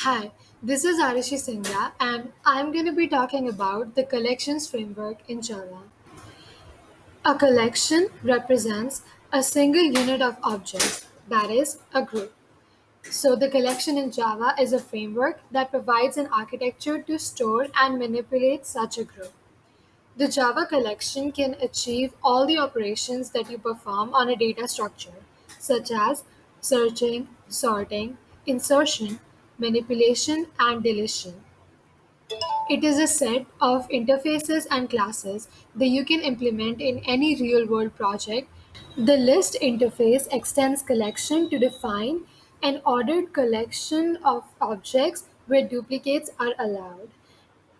Hi, this is Arishi Singha, and I'm going to be talking about the collections framework in Java. A collection represents a single unit of objects, that is, a group. So, the collection in Java is a framework that provides an architecture to store and manipulate such a group. The Java collection can achieve all the operations that you perform on a data structure, such as searching, sorting, insertion, manipulation, and deletion. It is a set of interfaces and classes that you can implement in any real world project. The list interface extends collection to define an ordered collection of objects where duplicates are allowed.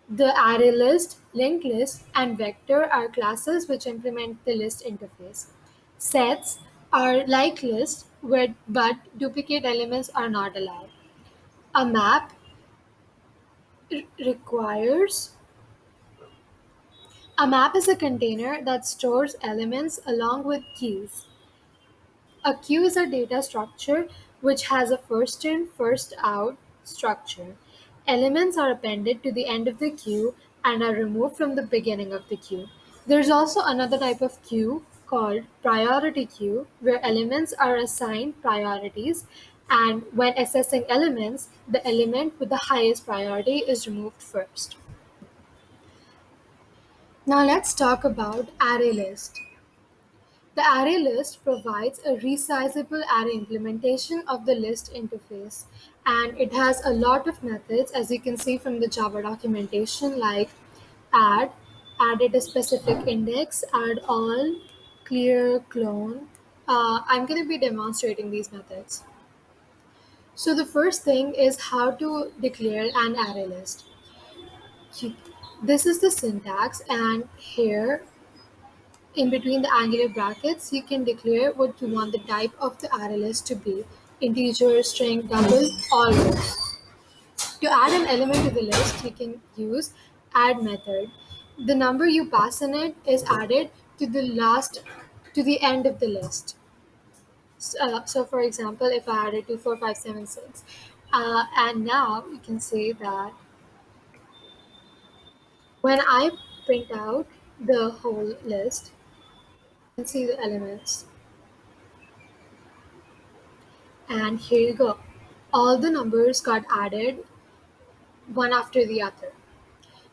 The array list, linked list, and vector are classes which implement the list interface. Sets are like lists where but duplicate elements are not allowed. A map requires A map is a container that stores elements along with keys. A queue is a data structure which has a first in, first out structure. Elements are appended to the end of the queue and are removed from the beginning of the queue. There's also another type of queue called priority queue where elements are assigned priorities, and when assessing elements, the element with the highest priority is removed first. Now let's talk about array list. The array list provides a resizable array implementation of the list interface, and it has a lot of methods as you can see from the Java documentation like add, add at a specific index, add all, clear, clone. I'm going to be demonstrating these methods. So the first thing is how to declare an array list. You- This is the syntax, and here in between the angular brackets, you can declare what you want the type of the array list to be: integer, string, double, or rows. To add an element to the list, you can use add method. The number you pass in it is added to the end of the list. So for example, if I added 2, 4, 5, 7, 6, and now you can say that when I print out the whole list, you can see the elements. And here you go. All the numbers got added one after the other.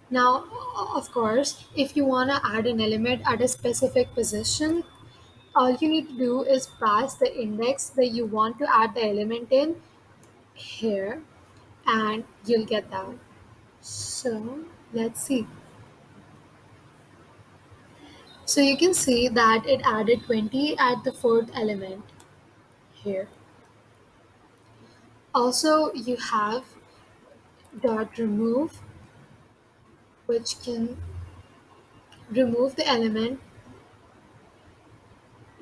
Now, of course, if you want to add an element at a specific position, all you need to do is pass the index that you want to add the element in here, and you'll get that. So, let's see. So, you can see that it added 20 at the fourth element here. Also, you have dot remove, which can remove the element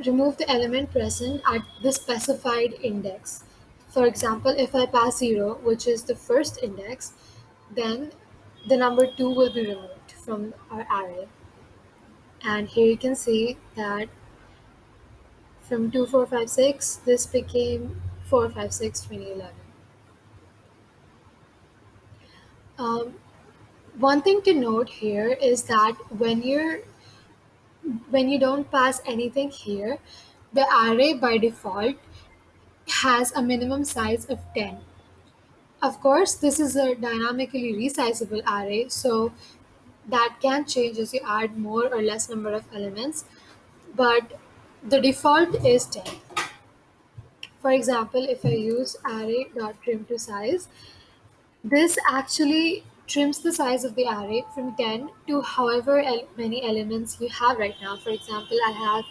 remove the element present at the specified index. For example, if I pass 0, which is the first index, then the number 2 will be removed from our array. And here you can see that from 2, 4, 5, 6, this became 4, 5, 6, 2011. Um, One thing to note here is that when you don't pass anything here, the array by default has a minimum size of 10. Of course, this is a dynamically resizable array, so that can change as you add more or less number of elements, but the default is 10. For example, if I use array.trim to size, this actually trims the size of the array from 10 to however many elements you have right now. For example, I have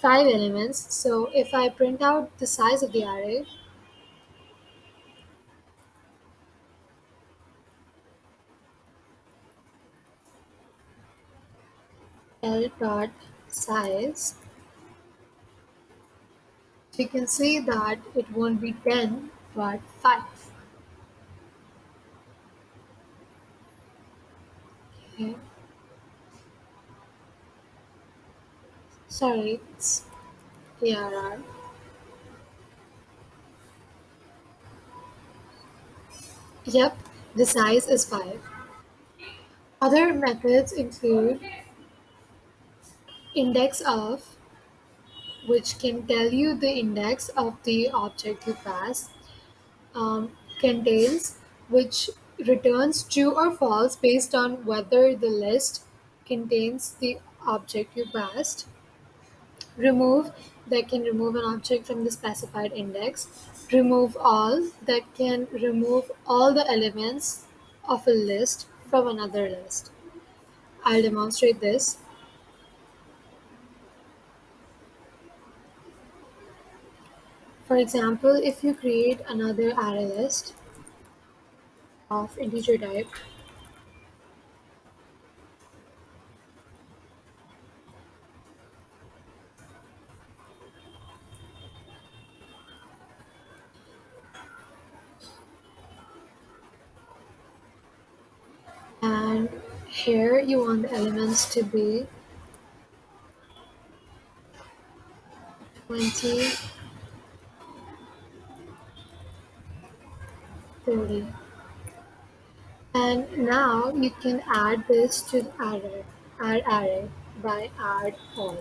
5 elements, so if I print out the size of the array, l.size, we can see that it won't be 10 but 5. Okay. Sorry, it's ARR. Yep, the size is 5. Other methods include index of, which can tell you the index of the object you pass, contains, which returns true or false based on whether the list contains the object you passed, remove, that can remove an object from the specified index, remove all, that can remove all the elements of a list from another list. I'll demonstrate this. For example, if you create another array list of integer type, and here you want the elements to be 20, 30. And now you can add this to the array by add all.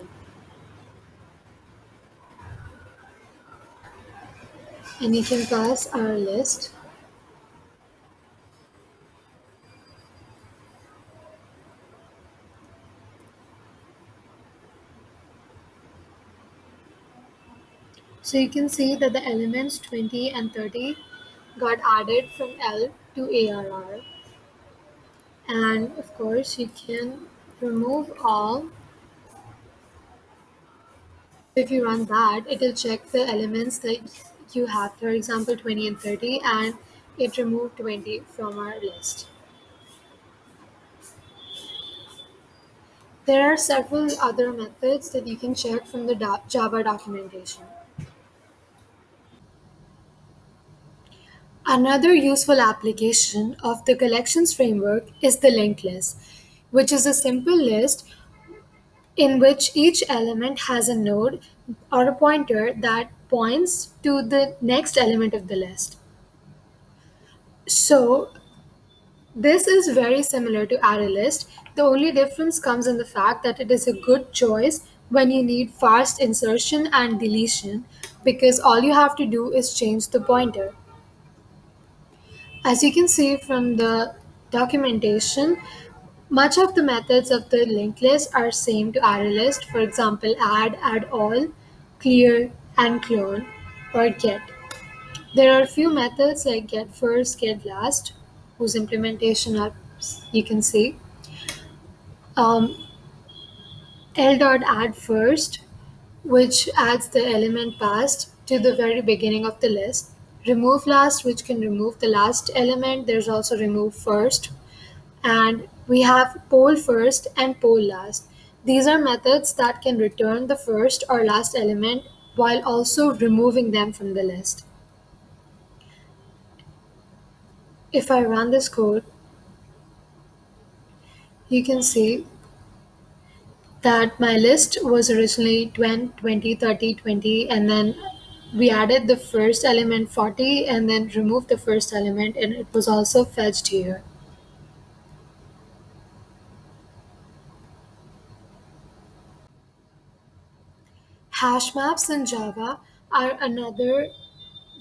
And you can pass our list. So you can see that the elements 20 and 30 got added from L to ARR. And of course, you can remove all. If you run that, it will check the elements that you have, for example, 20 and 30, and it removed 20 from our list. There are several other methods that you can check from the Java documentation. Another useful application of the collections framework is the linked list, which is a simple list in which each element has a node or a pointer that points to the next element of the list. So, this is very similar to ArrayList. The only difference comes in the fact that it is a good choice when you need fast insertion and deletion because all you have to do is change the pointer. As you can see from the documentation, much of the methods of the linked list are same to ArrayList. For example, add all, clear, and clone, or get. There are a few methods like get first, get last, whose implementation are you can see. Um, L.add first, which adds the element passed to the very beginning of the list. Remove last, which can remove the last element. There's also remove first. And we have poll first and poll last. These are methods that can return the first or last element while also removing them from the list. If I run this code, you can see that my list was originally 20, 20, 30, 20, and then we added the first element 40 and then removed the first element, and it was also fetched here. Hash maps in Java are another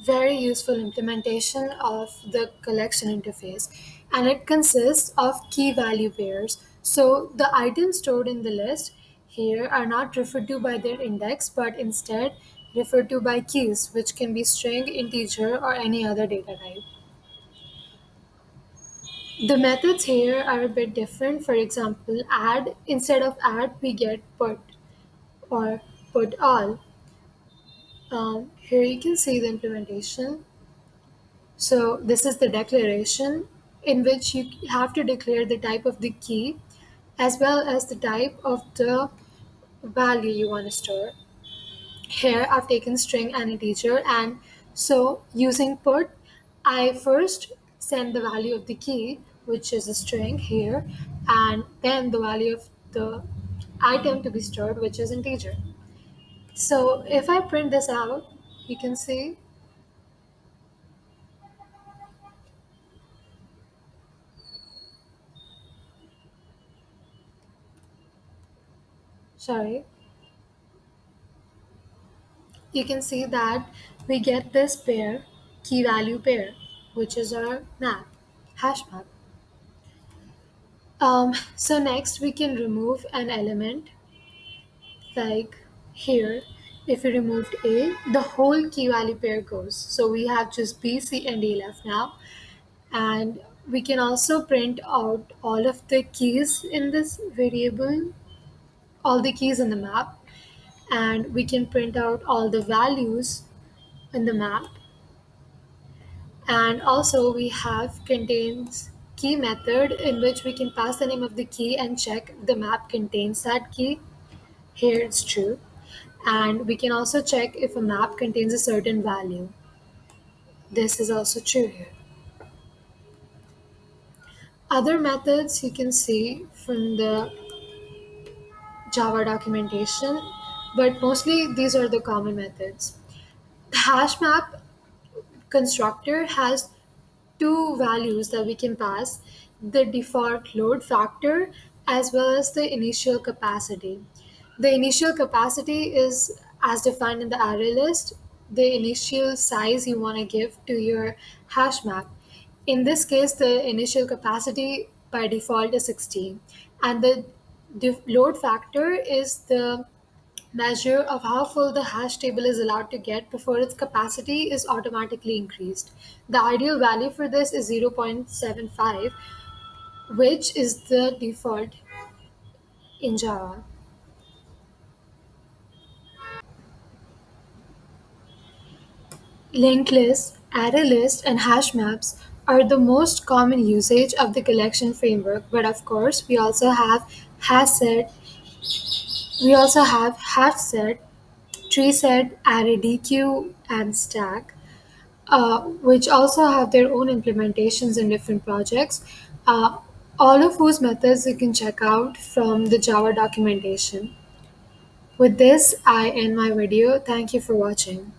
very useful implementation of the collection interface, and it consists of key value pairs. So the items stored in the list here are not referred to by their index but instead referred to by keys, which can be string, integer, or any other data type. The methods here are a bit different. For example, add, instead of add we get put or put all. Here you can see the implementation. So this is the declaration in which you have to declare the type of the key as well as the type of the value you want to store. Here I've taken string and integer, and so using put, I first send the value of the key, which is a string here, and then the value of the item to be stored, which is integer. So if I print this out, you can see sorry, you can see that we get this pair, key value pair, which is our map, hash map. So next we can remove an element like here. If we removed A, the whole key value pair goes. So we have just B, C, and D left now. And we can also print out all of the keys in this variable, all the keys in the map, and we can print out all the values in the map. And also we have contains key method in which we can pass the name of the key and check if the map contains that key. Here it's true. And we can also check if a map contains a certain value. This is also true here. Other methods you can see from the Java documentation, but mostly these are the common methods. The hash map constructor has two values that we can pass, the default load factor as well as the initial capacity. The initial capacity is as defined in the array list, the initial size you want to give to your hash map. In this case, the initial capacity by default is 16, and the load factor is the measure of how full the hash table is allowed to get before its capacity is automatically increased. The ideal value for this is 0.75, which is the default in Java. Linked lists, array lists, and hash maps are the most common usage of the collection framework, but of course, hash set, we also have hash set, tree set, array dequeue, and stack, which also have their own implementations in different projects, uh, all of whose methods you can check out from the Java documentation. With this, I end my video. Thank you for watching.